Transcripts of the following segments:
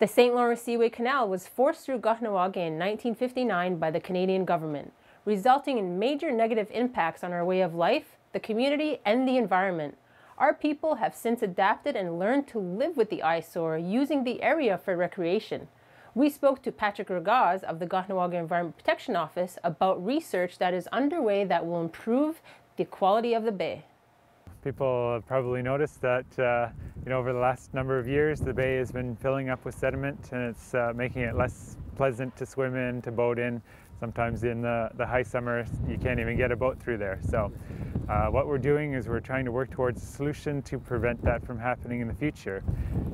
The St. Lawrence Seaway Canal was forced through Kahnawà in 1959 by the Canadian government, resulting in major negative impacts on our way of life, the community, and the environment. Our people have since adapted and learned to live with the eyesore, using the area for recreation. We spoke to Patrick Ragaz of the Kahnawake Environment Protection Office about research that is underway that will improve the quality of the bay. People have probably noticed that over the last number of years the bay has been filling up with sediment, and it's making it less pleasant to swim in, to boat in. Sometimes in the high summer you can't even get a boat through there. So what we're doing is we're trying to work towards a solution to prevent that from happening in the future.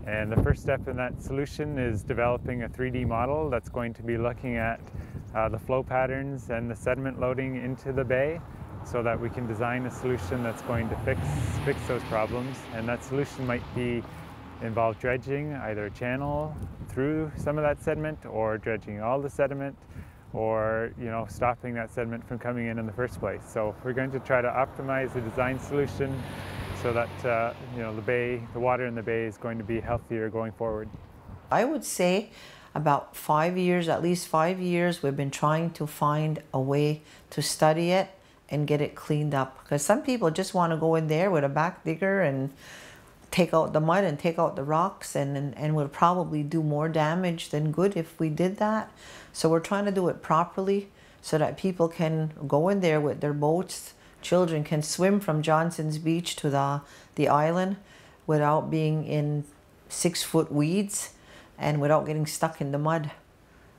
And the first step in that solution is developing a 3D model that's going to be looking at the flow patterns and the sediment loading into the bay, so that we can design a solution that's going to fix those problems. And that solution might involve dredging either a channel through some of that sediment, or dredging all the sediment, or stopping that sediment from coming in the first place. So we're going to try to optimize the design solution so that the water in the bay is going to be healthier going forward. I would say about 5 years, at least 5 years, we've been trying to find a way to study it and get it cleaned up. Because some people just want to go in there with a back digger and take out the mud and take out the rocks, and would probably do more damage than good if we did that. So we're trying to do it properly so that people can go in there with their boats. Children can swim from Johnson's Beach to the island without being in 6-foot weeds and without getting stuck in the mud.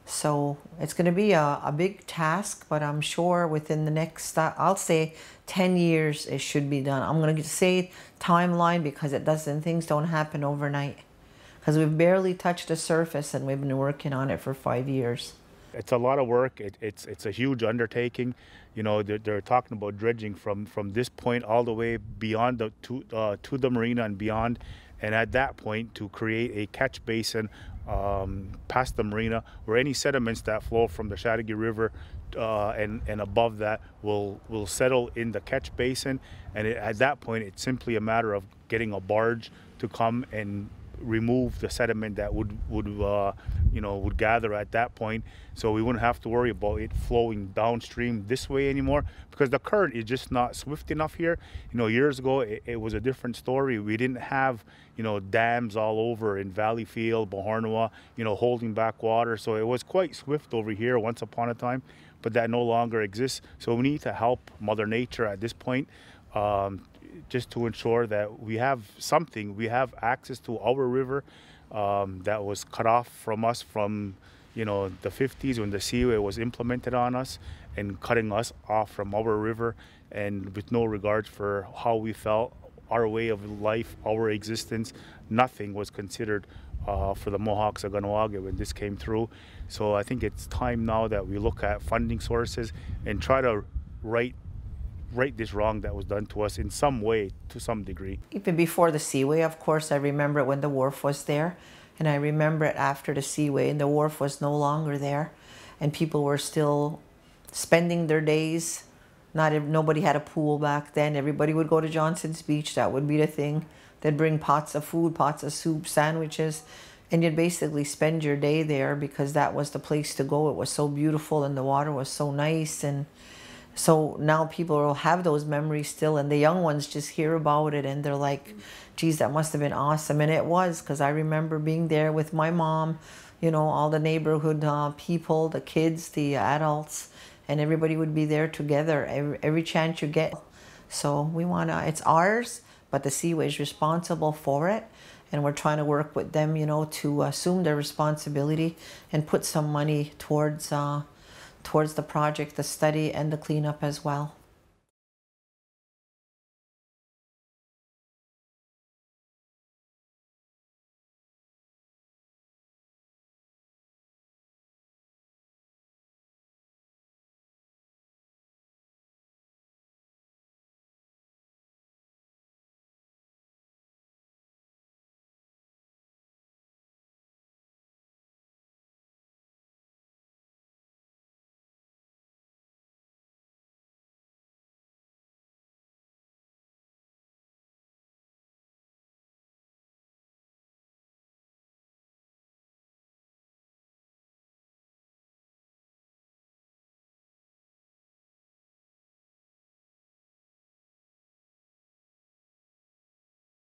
So it's going to be a big task, but I'm sure within the next, I'll say 10 years it should be done. I'm going to say timeline because things don't happen overnight. Because we've barely touched the surface and we've been working on it for 5 years. It's a lot of work. It's a huge undertaking. They're talking about dredging from this point all the way beyond to the marina and beyond. And at that point, to create a catch basin past the marina, where any sediments that flow from the Chattagee River and above that will settle in the catch basin. And at that point, it's simply a matter of getting a barge to come and remove the sediment that would gather at that point, so we wouldn't have to worry about it flowing downstream this way anymore, because the current is just not swift enough here. Years ago it was a different story. We didn't have dams all over in Valleyfield, Kahnawà, holding back water, so it was quite swift over here once upon a time, but that no longer exists. So we need to help Mother Nature at this point, just to ensure that we have access to our river that was cut off from us from the 50s when the Seaway was implemented on us, and cutting us off from our river, and with no regards for how we felt, our way of life, our existence. Nothing was considered for the Mohawks of Kahnawake when this came through. So I think it's time now that we look at funding sources and try to right this wrong that was done to us in some way, to some degree. Even before the Seaway, of course, I remember it when the wharf was there, and I remember it after the Seaway and the wharf was no longer there, and people were still spending their days. Nobody had a pool back then. Everybody would go to Johnson's Beach. That would be the thing. They'd bring pots of food, pots of soup, sandwiches, and you'd basically spend your day there because that was the place to go. It was so beautiful and the water was so nice. And so now people will have those memories still, and the young ones just hear about it and they're like, geez, that must have been awesome. And it was, because I remember being there with my mom, all the neighborhood people, the kids, the adults, and everybody would be there together every chance you get. So it's ours, but the Seaway is responsible for it. And we're trying to work with them, to assume their responsibility and put some money towards the project, the study, and the cleanup as well.